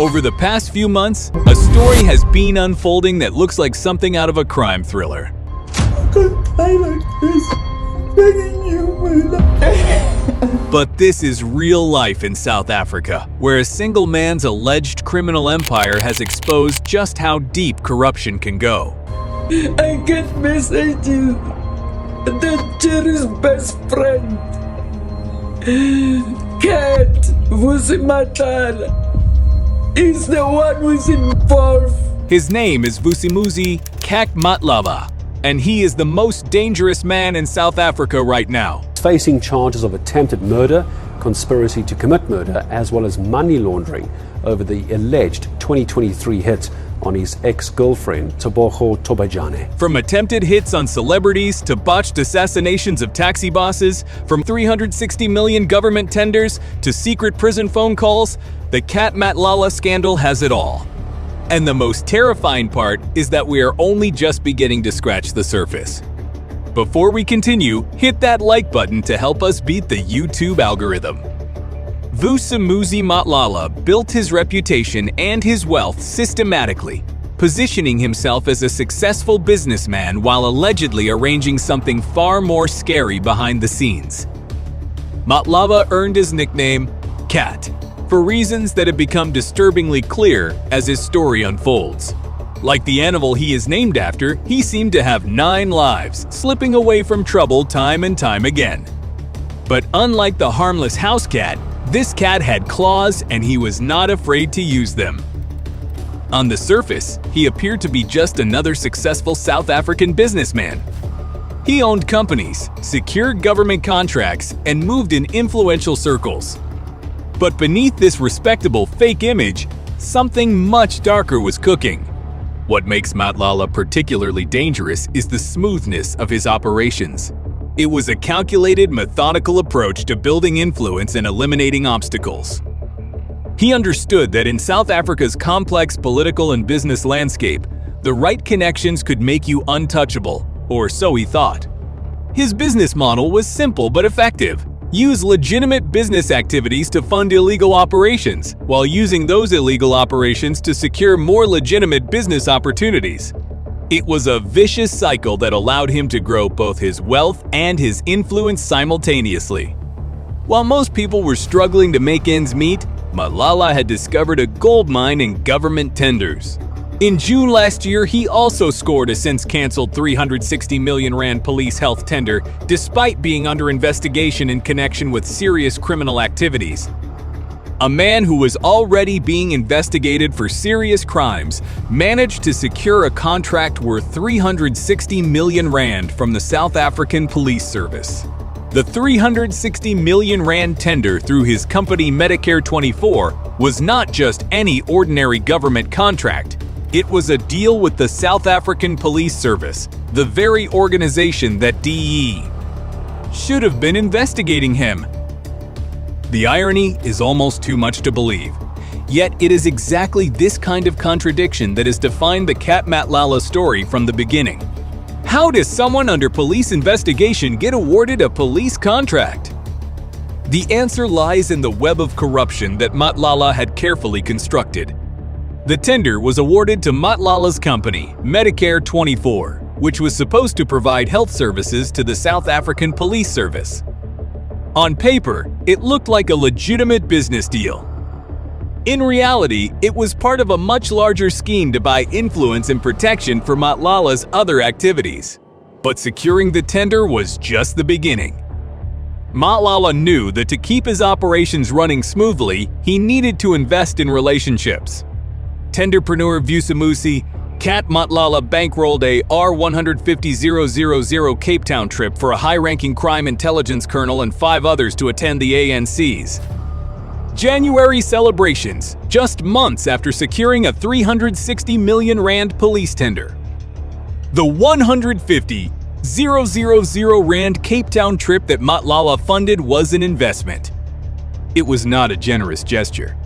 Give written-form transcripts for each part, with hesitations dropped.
Over the past few months, a story has been unfolding that looks like something out of a crime thriller. But this is real life in South Africa, where a single man's alleged criminal empire has exposed just how deep corruption can go. I get messages that Jerry's best friend, Cat Matlala, is the one who's involved. His name is Vusimuzi Cat Matlala, and he is the most dangerous man in South Africa right now. Facing charges of attempted murder, conspiracy to commit murder, as well as money laundering over the alleged 2023 hit on his ex-girlfriend, Tebogo Tobajane. From attempted hits on celebrities to botched assassinations of taxi bosses, from 360 million government tenders to secret prison phone calls, the Cat Matlala scandal has it all. And the most terrifying part is that we are only just beginning to scratch the surface. Before we continue, hit that like button to help us beat the YouTube algorithm. Vusimuzi Matlala built his reputation and his wealth systematically, positioning himself as a successful businessman while allegedly arranging something far more scary behind the scenes. Matlala earned his nickname, Cat, for reasons that have become disturbingly clear as his story unfolds. Like the animal he is named after, he seemed to have 9 lives, slipping away from trouble time and time again. But unlike the harmless house cat, this cat had claws and he was not afraid to use them. On the surface, he appeared to be just another successful South African businessman. He owned companies, secured government contracts, and moved in influential circles. But beneath this respectable fake image, something much darker was cooking. What makes Matlala particularly dangerous is the smoothness of his operations. It was a calculated, methodical approach to building influence and eliminating obstacles. He understood that in South Africa's complex political and business landscape, the right connections could make you untouchable, or so he thought. His business model was simple but effective. Use legitimate business activities to fund illegal operations, while using those illegal operations to secure more legitimate business opportunities. It was a vicious cycle that allowed him to grow both his wealth and his influence simultaneously. While most people were struggling to make ends meet, Matlala had discovered a gold mine in government tenders. In June last year, he also scored a since-cancelled 360 million rand police health tender, despite being under investigation in connection with serious criminal activities. A man who was already being investigated for serious crimes managed to secure a contract worth 360 million rand from the South African Police Service. The 360 million rand tender through his company Medicare 24 was not just any ordinary government contract. It was a deal with the South African Police Service, the very organization that DE should have been investigating him. The irony is almost too much to believe. Yet it is exactly this kind of contradiction that has defined the Cat Matlala story from the beginning. How does someone under police investigation get awarded a police contract? The answer lies in the web of corruption that Matlala had carefully constructed. The tender was awarded to Matlala's company, Medicare 24, which was supposed to provide health services to the South African Police Service. On paper, it looked like a legitimate business deal. In reality, it was part of a much larger scheme to buy influence and protection for Matlala's other activities. But securing the tender was just the beginning. Matlala knew that to keep his operations running smoothly, he needed to invest in relationships. Tenderpreneur Vusimuzi, Cat Matlala bankrolled a R150,000 Cape Town trip for a high-ranking crime intelligence colonel and 5 others to attend the ANC's January celebrations, just months after securing a 360 million rand police tender. The 150,000 rand Cape Town trip that Matlala funded was an investment. It was not a generous gesture.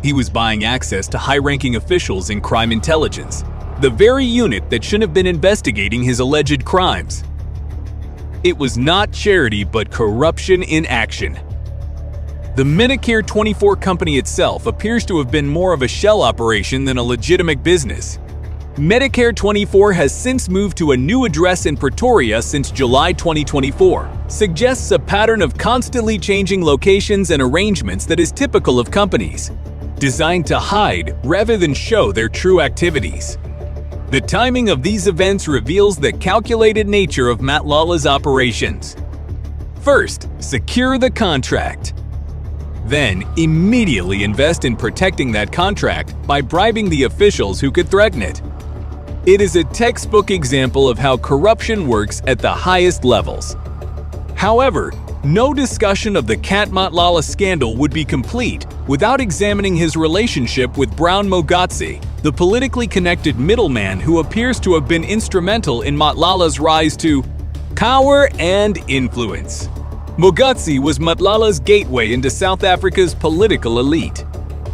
He was buying access to high-ranking officials in crime intelligence, the very unit that should have been investigating his alleged crimes. It was not charity but corruption in action. The Medicare 24 company itself appears to have been more of a shell operation than a legitimate business. Medicare 24 has since moved to a new address in Pretoria since July 2024, suggests a pattern of constantly changing locations and arrangements that is typical of companies, designed to hide rather than show their true activities. The timing of these events reveals the calculated nature of Matlala's operations. First, secure the contract. Then, immediately invest in protecting that contract by bribing the officials who could threaten it. It is a textbook example of how corruption works at the highest levels. However, no discussion of the Cat Matlala scandal would be complete without examining his relationship with Brown Mogotsi, the politically connected middleman who appears to have been instrumental in Matlala's rise to power and influence. Mogotsi was Matlala's gateway into South Africa's political elite.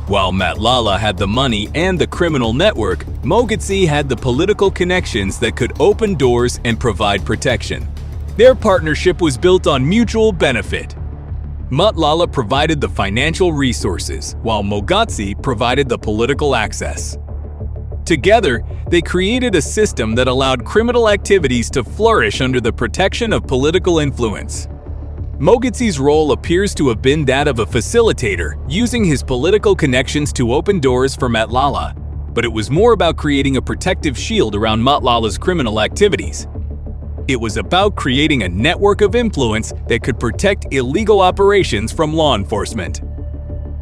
While Matlala had the money and the criminal network, Mogotsi had the political connections that could open doors and provide protection. Their partnership was built on mutual benefit. Matlala provided the financial resources, while Mogotsi provided the political access. Together, they created a system that allowed criminal activities to flourish under the protection of political influence. Mogotsi's role appears to have been that of a facilitator, using his political connections to open doors for Matlala, but it was more about creating a protective shield around Matlala's criminal activities. It was about creating a network of influence that could protect illegal operations from law enforcement.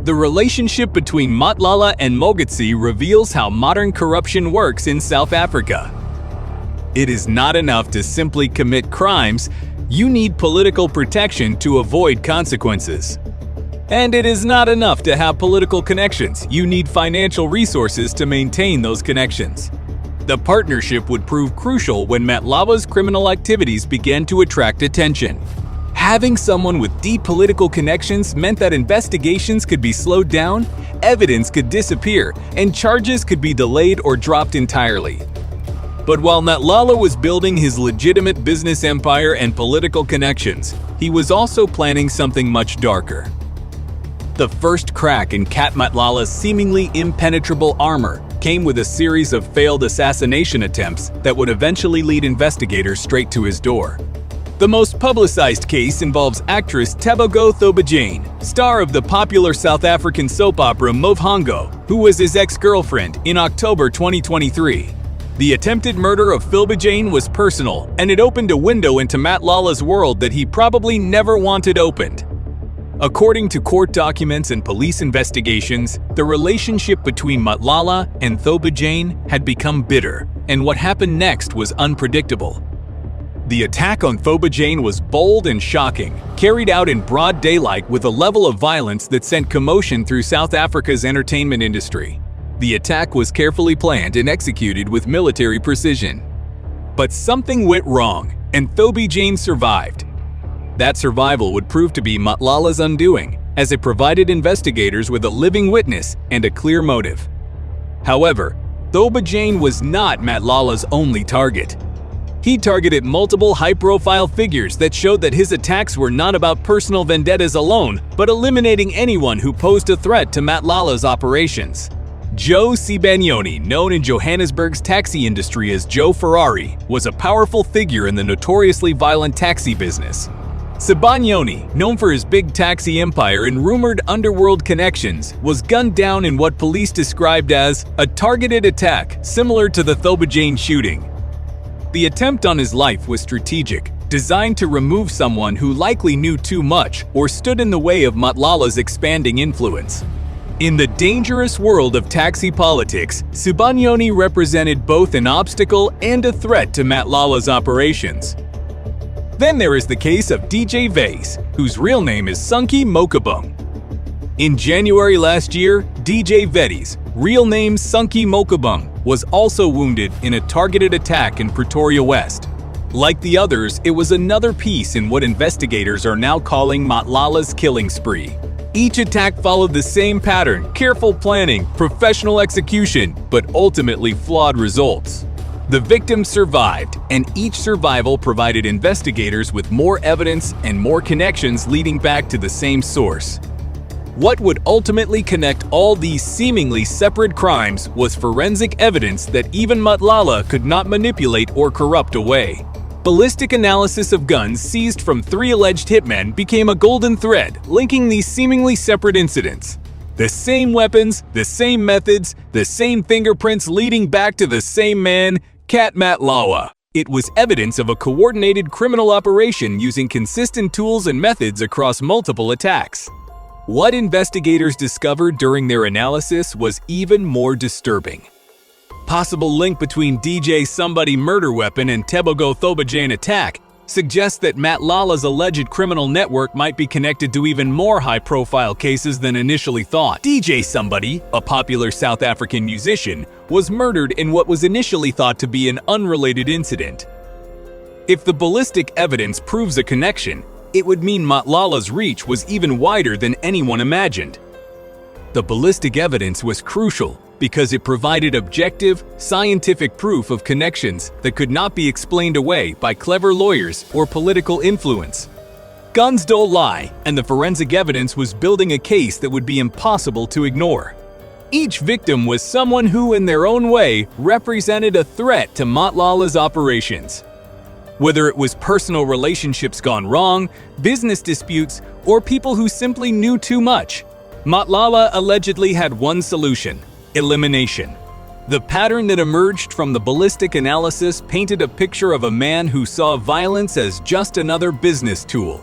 The relationship between Matlala and Mogotsi reveals how modern corruption works in South Africa. It is not enough to simply commit crimes. You need political protection to avoid consequences. And it is not enough to have political connections. You need financial resources to maintain those connections. The partnership would prove crucial when Matlala's criminal activities began to attract attention. Having someone with deep political connections meant that investigations could be slowed down, evidence could disappear, and charges could be delayed or dropped entirely. But while Matlala was building his legitimate business empire and political connections, he was also planning something much darker. The first crack in Cat Matlala's seemingly impenetrable armor came with a series of failed assassination attempts that would eventually lead investigators straight to his door. The most publicized case involves actress Tebogo Thobajane, star of the popular South African soap opera Muvhango, who was his ex-girlfriend in October 2023. The attempted murder of Thobajane was personal, and it opened a window into Matlala's world that he probably never wanted opened. According to court documents and police investigations, the relationship between Matlala and Thobajane had become bitter, and what happened next was unpredictable. The attack on Thobajane was bold and shocking, carried out in broad daylight with a level of violence that sent commotion through South Africa's entertainment industry. The attack was carefully planned and executed with military precision. But something went wrong, and Thobajane survived. That survival would prove to be Matlala's undoing, as it provided investigators with a living witness and a clear motive. However, Thobajane was not Matlala's only target. He targeted multiple high-profile figures that showed that his attacks were not about personal vendettas alone, but eliminating anyone who posed a threat to Matlala's operations. Joe Sibanyoni, known in Johannesburg's taxi industry as Joe Ferrari, was a powerful figure in the notoriously violent taxi business. Sibanyoni, known for his big taxi empire and rumored underworld connections, was gunned down in what police described as a targeted attack similar to the Thobajane shooting. The attempt on his life was strategic, designed to remove someone who likely knew too much or stood in the way of Matlala's expanding influence. In the dangerous world of taxi politics, Sibanyoni represented both an obstacle and a threat to Matlala's operations. Then there is the case of DJ Vase, whose real name is Sunky Mokabung. In January last year, DJ Vase, real name Sunky Mokabung, was also wounded in a targeted attack in Pretoria West. Like the others, it was another piece in what investigators are now calling Matlala's killing spree. Each attack followed the same pattern: careful planning, professional execution, but ultimately flawed results. The victims survived, and each survival provided investigators with more evidence and more connections leading back to the same source. What would ultimately connect all these seemingly separate crimes was forensic evidence that even Matlala could not manipulate or corrupt away. Ballistic analysis of guns seized from 3 alleged hitmen became a golden thread linking these seemingly separate incidents. The same weapons, the same methods, the same fingerprints leading back to the same man, Cat Matlala. It was evidence of a coordinated criminal operation using consistent tools and methods across multiple attacks. What investigators discovered during their analysis was even more disturbing. Possible link between DJ Somebody murder weapon and Tebogo Thobajan attack suggests that Matlala's alleged criminal network might be connected to even more high-profile cases than initially thought. DJ Somebody, a popular South African musician, was murdered in what was initially thought to be an unrelated incident. If the ballistic evidence proves a connection, it would mean Matlala's reach was even wider than anyone imagined. The ballistic evidence was crucial because it provided objective, scientific proof of connections that could not be explained away by clever lawyers or political influence. Guns don't lie, and the forensic evidence was building a case that would be impossible to ignore. Each victim was someone who, in their own way, represented a threat to Matlala's operations. Whether it was personal relationships gone wrong, business disputes, or people who simply knew too much, Matlala allegedly had one solution: elimination. The pattern that emerged from the ballistic analysis painted a picture of a man who saw violence as just another business tool.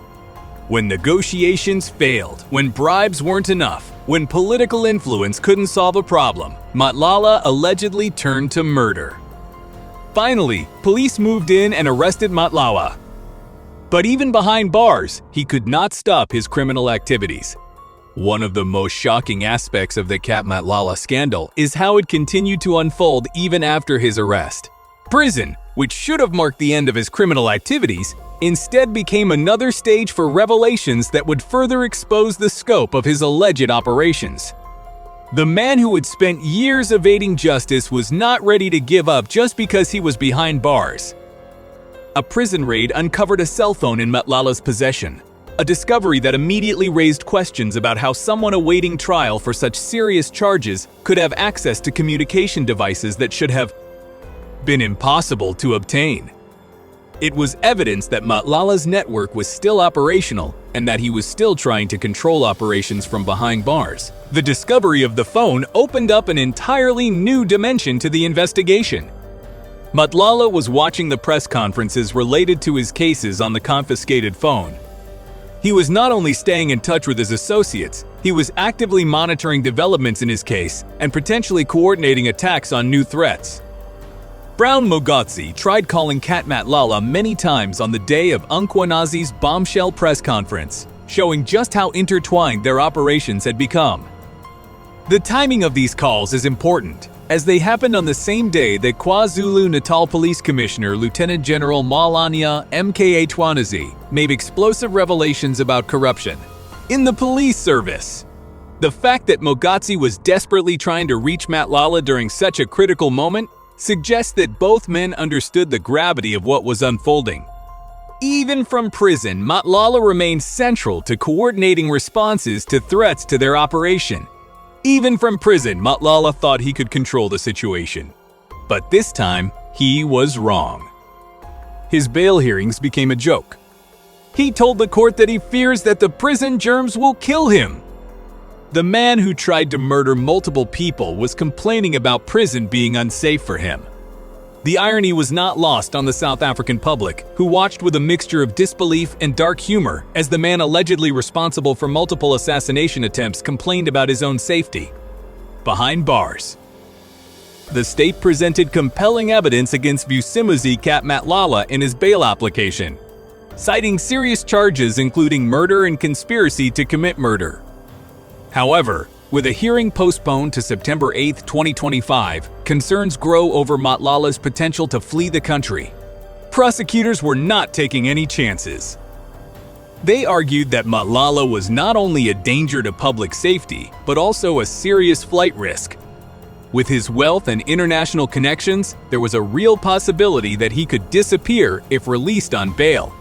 When negotiations failed, when bribes weren't enough, when political influence couldn't solve a problem, Matlala allegedly turned to murder. Finally, police moved in and arrested Matlala. But even behind bars, he could not stop his criminal activities. One of the most shocking aspects of the Cat Matlala scandal is how it continued to unfold even after his arrest. Prison, which should have marked the end of his criminal activities, instead became another stage for revelations that would further expose the scope of his alleged operations. The man who had spent years evading justice was not ready to give up just because he was behind bars. A prison raid uncovered a cell phone in Matlala's possession, a discovery that immediately raised questions about how someone awaiting trial for such serious charges could have access to communication devices that should have been impossible to obtain. It was evidence that Matlala's network was still operational and that he was still trying to control operations from behind bars. The discovery of the phone opened up an entirely new dimension to the investigation. Matlala was watching the press conferences related to his cases on the confiscated phone. He was not only staying in touch with his associates, he was actively monitoring developments in his case and potentially coordinating attacks on new threats. Brown Mogotsi tried calling Cat Matlala many times on the day of Unkwazi's bombshell press conference, showing just how intertwined their operations had become. The timing of these calls is important, as they happened on the same day that KwaZulu-Natal Police Commissioner Lieutenant General Malanya MKA Twanazi made explosive revelations about corruption in the police service. The fact that Mogotsi was desperately trying to reach Matlala during such a critical moment suggests that both men understood the gravity of what was unfolding. Even from prison, Matlala remained central to coordinating responses to threats to their operation. Even from prison, Matlala thought he could control the situation. But this time, he was wrong. His bail hearings became a joke. He told the court that he fears that the prison germs will kill him. The man who tried to murder multiple people was complaining about prison being unsafe for him. The irony was not lost on the South African public, who watched with a mixture of disbelief and dark humor as the man allegedly responsible for multiple assassination attempts complained about his own safety. Behind bars. The state presented compelling evidence against Vusimuzi Cat Matlala in his bail application, citing serious charges including murder and conspiracy to commit murder. However, with a hearing postponed to September 8, 2025, concerns grow over Matlala's potential to flee the country. Prosecutors were not taking any chances. They argued that Matlala was not only a danger to public safety, but also a serious flight risk. With his wealth and international connections, there was a real possibility that he could disappear if released on bail.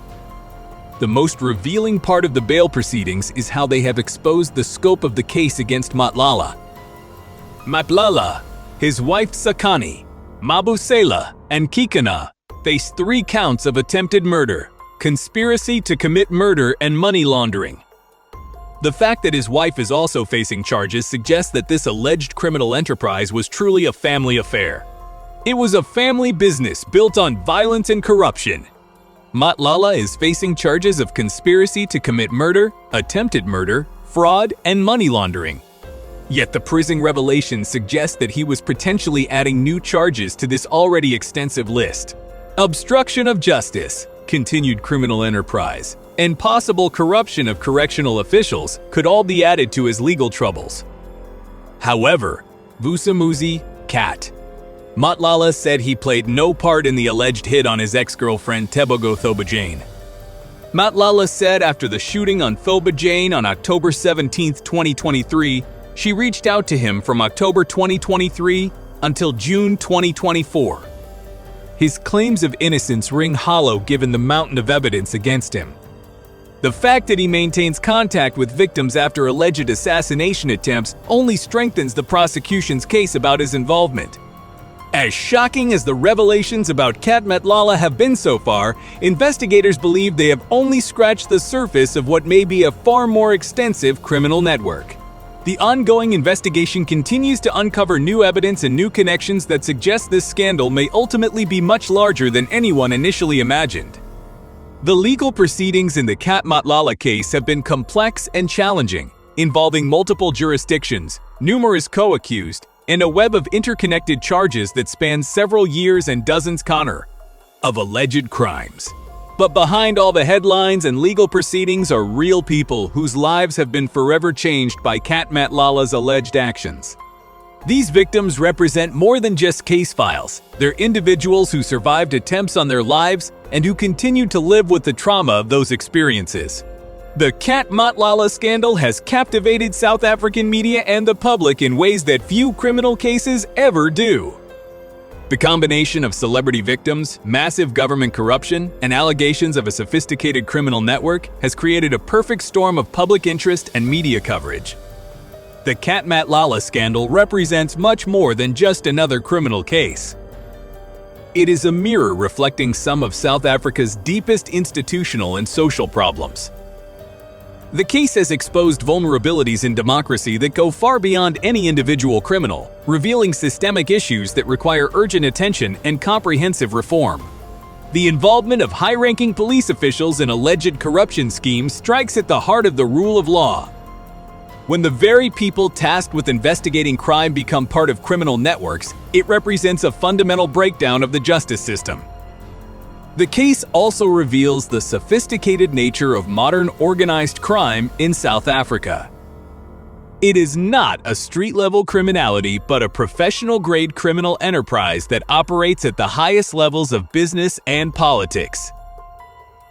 The most revealing part of the bail proceedings is how they have exposed the scope of the case against Matlala. Matlala, his wife Sakani, Mabusela, and Kikana face 3 counts of attempted murder, conspiracy to commit murder, and money laundering. The fact that his wife is also facing charges suggests that this alleged criminal enterprise was truly a family affair. It was a family business built on violence and corruption. Matlala is facing charges of conspiracy to commit murder, attempted murder, fraud, and money laundering. Yet the prison revelations suggest that he was potentially adding new charges to this already extensive list. Obstruction of justice, continued criminal enterprise, and possible corruption of correctional officials could all be added to his legal troubles. However, Vusimuzi, Cat Matlala said he played no part in the alleged hit on his ex-girlfriend Tebogo Thobajane. Matlala said after the shooting on Thobajane on October 17, 2023, she reached out to him from October 2023 until June 2024. His claims of innocence ring hollow given the mountain of evidence against him. The fact that he maintains contact with victims after alleged assassination attempts only strengthens the prosecution's case about his involvement. As shocking as the revelations about Cat Matlala have been so far, investigators believe they have only scratched the surface of what may be a far more extensive criminal network. The ongoing investigation continues to uncover new evidence and new connections that suggest this scandal may ultimately be much larger than anyone initially imagined. The legal proceedings in the Cat Matlala case have been complex and challenging, involving multiple jurisdictions, numerous co-accused, and a web of interconnected charges that span several years and dozens of alleged crimes. But behind all the headlines and legal proceedings are real people whose lives have been forever changed by Cat Matlala's alleged actions. These victims represent more than just case files. They're individuals who survived attempts on their lives and who continue to live with the trauma of those experiences. The Cat Matlala scandal has captivated South African media and the public in ways that few criminal cases ever do. The combination of celebrity victims, massive government corruption, and allegations of a sophisticated criminal network has created a perfect storm of public interest and media coverage. The Cat Matlala scandal represents much more than just another criminal case. It is a mirror reflecting some of South Africa's deepest institutional and social problems. The case has exposed vulnerabilities in democracy that go far beyond any individual criminal, revealing systemic issues that require urgent attention and comprehensive reform. The involvement of high-ranking police officials in alleged corruption schemes strikes at the heart of the rule of law. When the very people tasked with investigating crime become part of criminal networks, it represents a fundamental breakdown of the justice system. The case also reveals the sophisticated nature of modern organized crime in South Africa. It is not a street-level criminality, but a professional-grade criminal enterprise that operates at the highest levels of business and politics.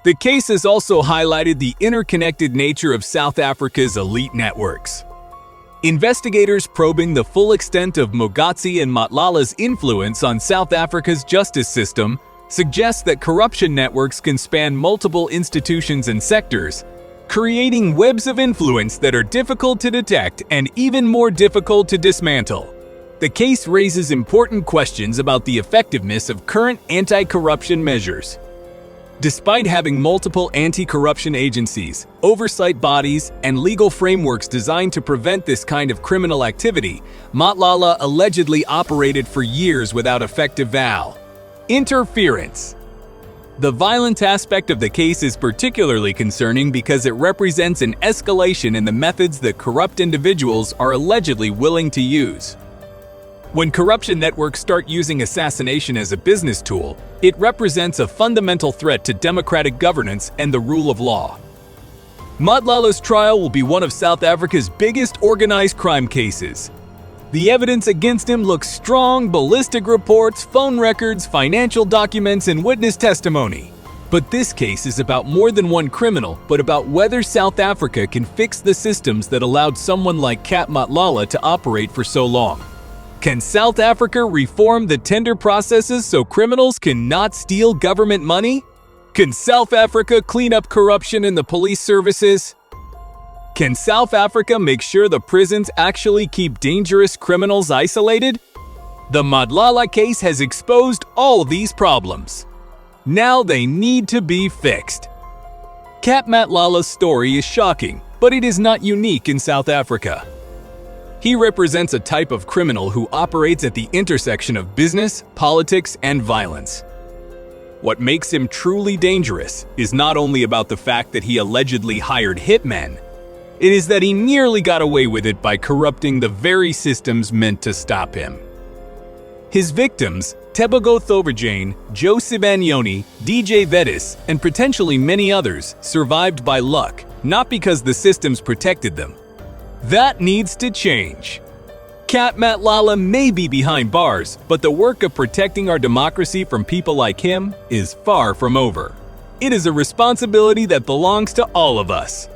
The case has also highlighted the interconnected nature of South Africa's elite networks. Investigators probing the full extent of Mogatsi and Matlala's influence on South Africa's justice system suggests that corruption networks can span multiple institutions and sectors, creating webs of influence that are difficult to detect and even more difficult to dismantle. The case raises important questions about the effectiveness of current anti-corruption measures. Despite having multiple anti-corruption agencies, oversight bodies, and legal frameworks designed to prevent this kind of criminal activity, Matlala allegedly operated for years without effective interference. The violent aspect of the case is particularly concerning because it represents an escalation in the methods that corrupt individuals are allegedly willing to use. When corruption networks start using assassination as a business tool, it represents a fundamental threat to democratic governance and the rule of law. Matlala's trial will be one of South Africa's biggest organized crime cases. The evidence against him looks strong: ballistic reports, phone records, financial documents, and witness testimony. But this case is about more than one criminal, but about whether South Africa can fix the systems that allowed someone like Cat Matlala to operate for so long. Can South Africa reform the tender processes so criminals cannot steal government money? Can South Africa clean up corruption in the police services? Can South Africa make sure the prisons actually keep dangerous criminals isolated? The Matlala case has exposed all these problems. Now they need to be fixed. Cat Matlala's story is shocking, but it is not unique in South Africa. He represents a type of criminal who operates at the intersection of business, politics, and violence. What makes him truly dangerous is not only about the fact that he allegedly hired hitmen, it is that he nearly got away with it by corrupting the very systems meant to stop him. His victims, Tebogo Thobajane, Joe Sibanyoni, DJ Vettis, and potentially many others, survived by luck, not because the systems protected them. That needs to change. Cat Matlala may be behind bars, but the work of protecting our democracy from people like him is far from over. It is a responsibility that belongs to all of us.